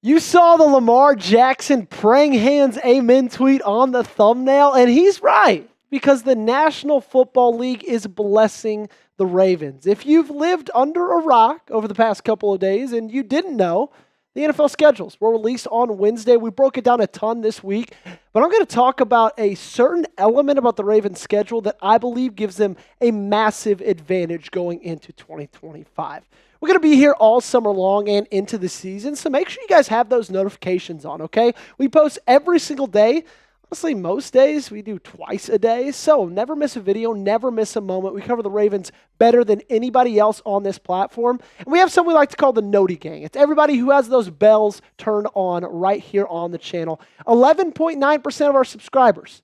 You saw the Lamar Jackson praying hands amen tweet on the thumbnail, and he's right because the National Football League is blessing the Ravens. If you've lived under a rock over the past couple of days and you didn't know, the NFL schedules were released on Wednesday. We broke it down a ton this week, but I'm going to talk about a certain element about the Ravens schedule that I believe gives them a massive advantage going into 2025. We're going to be here all summer long and into the season, so make sure you guys have those notifications on, okay? We post every single day. Honestly, most days we do twice a day, so never miss a video, never miss a moment. We cover the Ravens better than anybody else on this platform, and we have something we like to call the Noti Gang. It's everybody who has those bells turned on right here on the channel. 11.9% of our subscribers.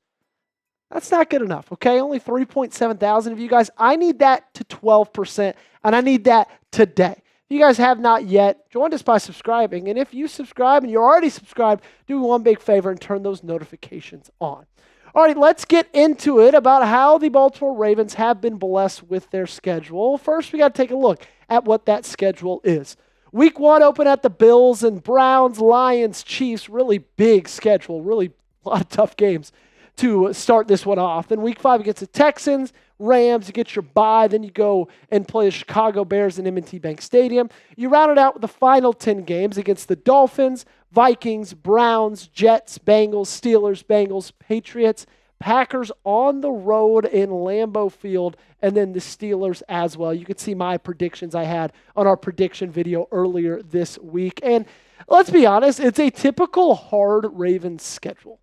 That's not good enough, okay? Only 3.7 thousand of you guys. I need that to 12%, and I need that today. If you guys have not yet, join us by subscribing. And if you subscribe and you're already subscribed, do me one big favor and turn those notifications on. All right, let's get into it about how the Baltimore Ravens have been blessed with their schedule. First, we got to take a look at what that schedule is. Week 1 open at the Bills and Browns, Lions, Chiefs. Really big schedule, really a lot of tough games to start this one off. Then week 5 against the Texans, Rams, you get your bye. Then you go and play the Chicago Bears in M&T Bank Stadium. You round it out with the final 10 games against the Dolphins, Vikings, Browns, Jets, Bengals, Steelers, Bengals, Patriots, Packers on the road in Lambeau Field, and then the Steelers as well. You can see my predictions I had on our prediction video earlier this week. And let's be honest, it's a typical hard Ravens schedule.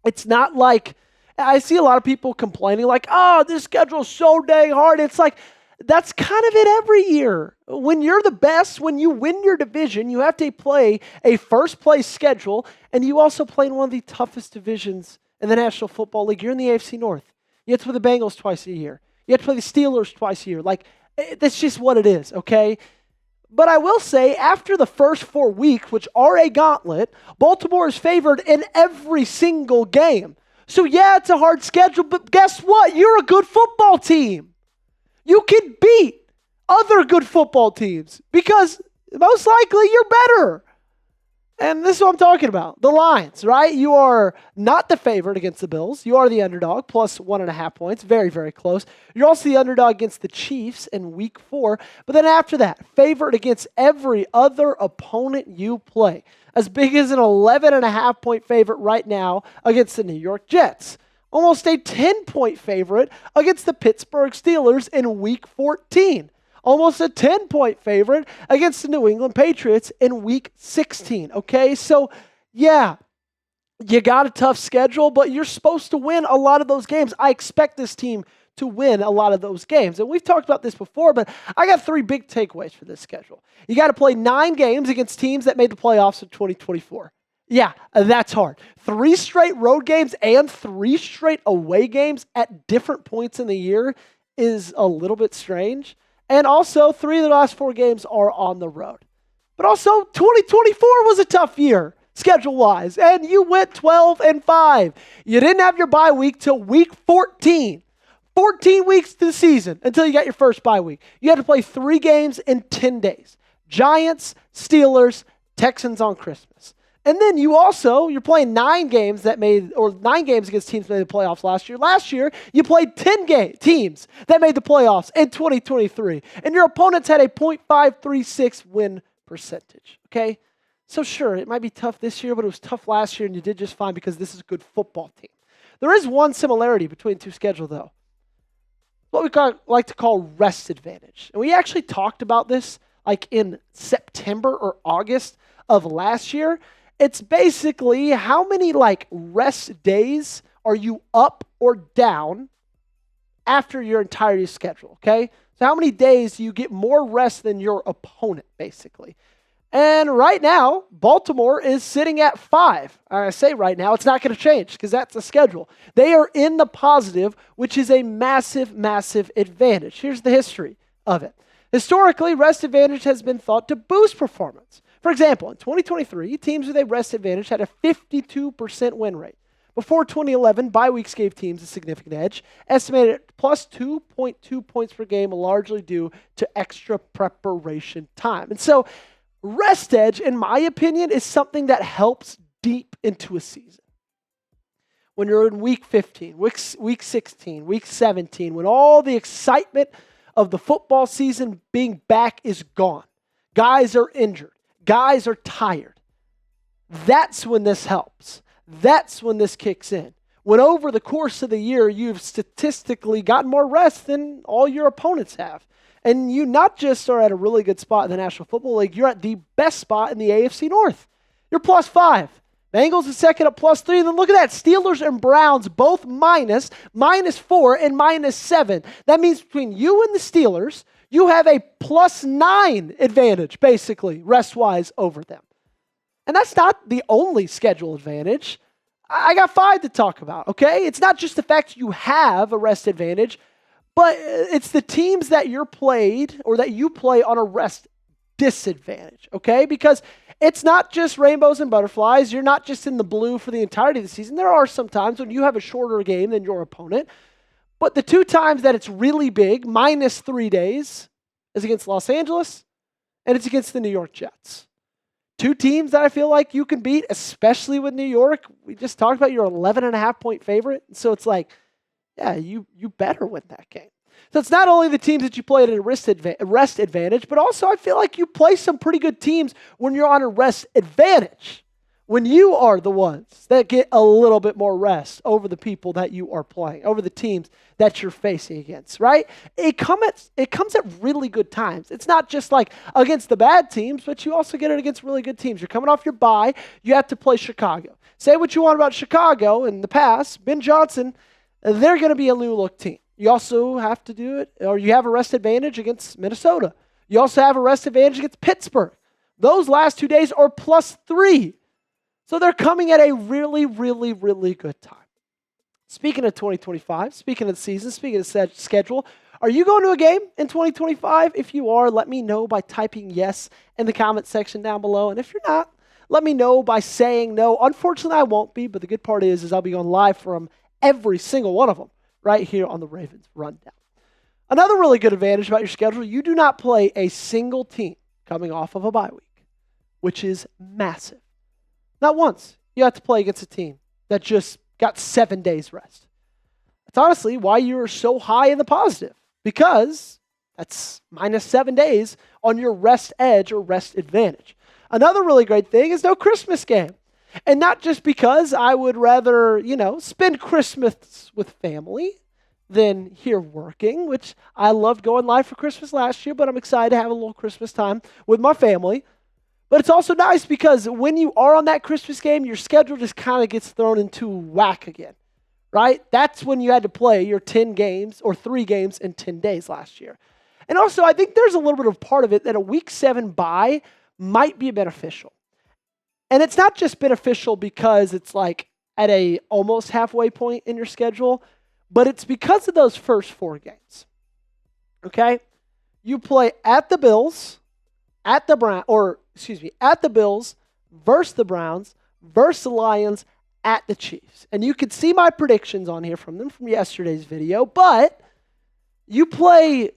It's not like, I see a lot of people complaining like, oh, this schedule's so dang hard. It's like, that's kind of it every year. When you're the best, when you win your division, you have to play a first place schedule, and you also play in one of the toughest divisions in the National Football League. You're in the AFC North. You have to play the Bengals twice a year. You have to play the Steelers twice a year. That's just what it is, okay? But I will say, after the first 4 weeks, which are a gauntlet, Baltimore is favored in every single game. So yeah, it's a hard schedule, but guess what? You're a good football team. You can beat other good football teams because most likely you're better. And this is what I'm talking about. The Lions, right? You are not the favorite against the Bills. You are the underdog, plus 1.5 points. Very, very close. You're also the underdog against the Chiefs in week 4. But then after that, favored against every other opponent you play. As big as an 11.5 point favorite right now against the New York Jets. Almost a 10-point favorite against the Pittsburgh Steelers in week 14. Almost a 10-point favorite against the New England Patriots in week 16, okay? So, yeah, you got a tough schedule, but you're supposed to win a lot of those games. I expect this team to win a lot of those games. And we've talked about this before, but I got 3 big takeaways for this schedule. You got to play 9 games against teams that made the playoffs in 2024. Yeah, that's hard. 3 straight road games and 3 straight away games at different points in the year is a little bit strange. And also, 3 of the last 4 games are on the road. But also, 2024 was a tough year, schedule-wise, and you went 12-5. You didn't have your bye week till week 14. 14 weeks to the season until you got your first bye week. You had to play 3 games in 10 days. Giants, Steelers, Texans on Christmas. And then you're playing 9 games against teams that made the playoffs last year. Last year, you played 10 teams that made the playoffs in 2023. And your opponents had a .536 win percentage, okay? So sure, it might be tough this year, but it was tough last year, and you did just fine because this is a good football team. There is one similarity between the 2 schedules, though. What we like to call rest advantage. And we actually talked about this in September or August of last year. It's basically how many rest days are you up or down after your entire schedule, okay? So how many days do you get more rest than your opponent, basically? And right now, Baltimore is sitting at 5. I say right now, it's not going to change because that's the schedule. They are in the positive, which is a massive, massive advantage. Here's the history of it. Historically, rest advantage has been thought to boost performance. For example, in 2023, teams with a rest advantage had a 52% win rate. Before 2011, bye weeks gave teams a significant edge, estimated at plus 2.2 points per game, largely due to extra preparation time. And so Rest edge, in my opinion, is something that helps deep into a season. When you're in week 15, week 16, week 17, when all the excitement of the football season being back is gone. Guys are injured. Guys are tired. That's when this helps. That's when this kicks in. When over the course of the year, you've statistically gotten more rest than all your opponents have. And you not just are at a really good spot in the National Football League, you're at the best spot in the AFC North. You're +5. Bengals is second at +3. And then look at that. Steelers and Browns both -4, and -7. That means between you and the Steelers, you have a +9 advantage, basically, rest-wise over them. And that's not the only schedule advantage. I got 5 to talk about, okay? It's not just the fact you have a rest advantage, but it's the teams that you're played or that you play on a rest disadvantage, okay? Because it's not just rainbows and butterflies. You're not just in the blue for the entirety of the season. There are some times when you have a shorter game than your opponent. But the 2 times that it's really big, -3 days, is against Los Angeles and it's against the New York Jets. 2 teams that I feel like you can beat, especially with New York. We just talked about your 11.5-point favorite. So it's like, yeah, you better win that game. So it's not only the teams that you play at a rest advantage, but also I feel like you play some pretty good teams when you're on a rest advantage, when you are the ones that get a little bit more rest over the people that you are playing, over the teams that you're facing against, right? It comes at really good times. It's not just like against the bad teams, but you also get it against really good teams. You're coming off your bye. You have to play Chicago. Say what you want about Chicago in the past. Ben Johnson, they're going to be a new-look team. You also have to do it, or you have a rest advantage against Minnesota. You also have a rest advantage against Pittsburgh. Those last 2 days are +3. So they're coming at a really, really, really good time. Speaking of 2025, speaking of the season, speaking of the schedule, are you going to a game in 2025? If you are, let me know by typing yes in the comment section down below. And if you're not, let me know by saying no. Unfortunately, I won't be, but the good part is I'll be going live from every single one of them right here on the Ravens Rundown. Another really good advantage about your schedule, you do not play a single team coming off of a bye week, which is massive. Not once. You have to play against a team that just got 7 days rest. That's honestly why you're so high in the positive, because that's -7 days on your rest edge or rest advantage. Another really great thing is no Christmas game. And not just because I would rather, spend Christmas with family than here working, which I loved going live for Christmas last year, but I'm excited to have a little Christmas time with my family. But it's also nice because when you are on that Christmas game, your schedule just kind of gets thrown into whack again, right? That's when you had to play your 10 games or 3 games in 10 days last year. And also, I think there's a little bit of part of it that a week 7 bye might be beneficial. And it's not just beneficial because it's like at a almost halfway point in your schedule, but it's because of those first 4 games. Okay? You play at the Bills, at the Bills, versus the Browns, versus the Lions, at the Chiefs. And you can see my predictions on here from yesterday's video, but you play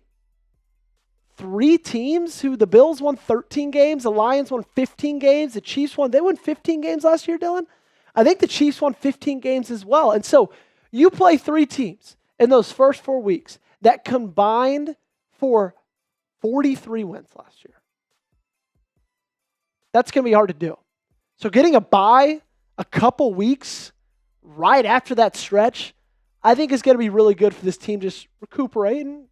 3 teams who the Bills won 13 games, the Lions won 15 games, the Chiefs won 15 games last year, Dylan? I think the Chiefs won 15 games as well. And so you play 3 teams in those first 4 weeks that combined for 43 wins last year. That's going to be hard to do. So getting a bye a couple weeks right after that stretch, I think is going to be really good for this team to just recuperate and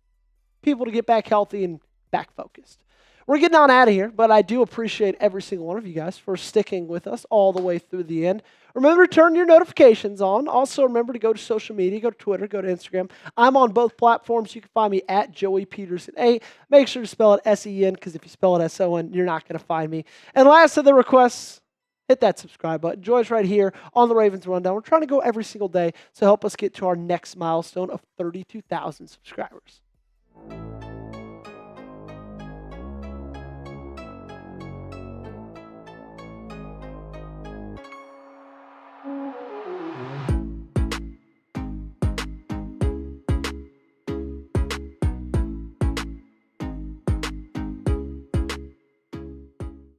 people to get back healthy and back focused. We're getting on out of here, but I do appreciate every single one of you guys for sticking with us all the way through the end. Remember to turn your notifications on. Also, remember to go to social media, go to Twitter, go to Instagram. I'm on both platforms. You can find me at Joey Petersen. Make sure to spell it S-E-N, because if you spell it S-O-N, you're not going to find me. And last of the requests, hit that subscribe button. Join us right here on the Ravens Rundown. We're trying to go every single day, so help us get to our next milestone of 32,000 subscribers.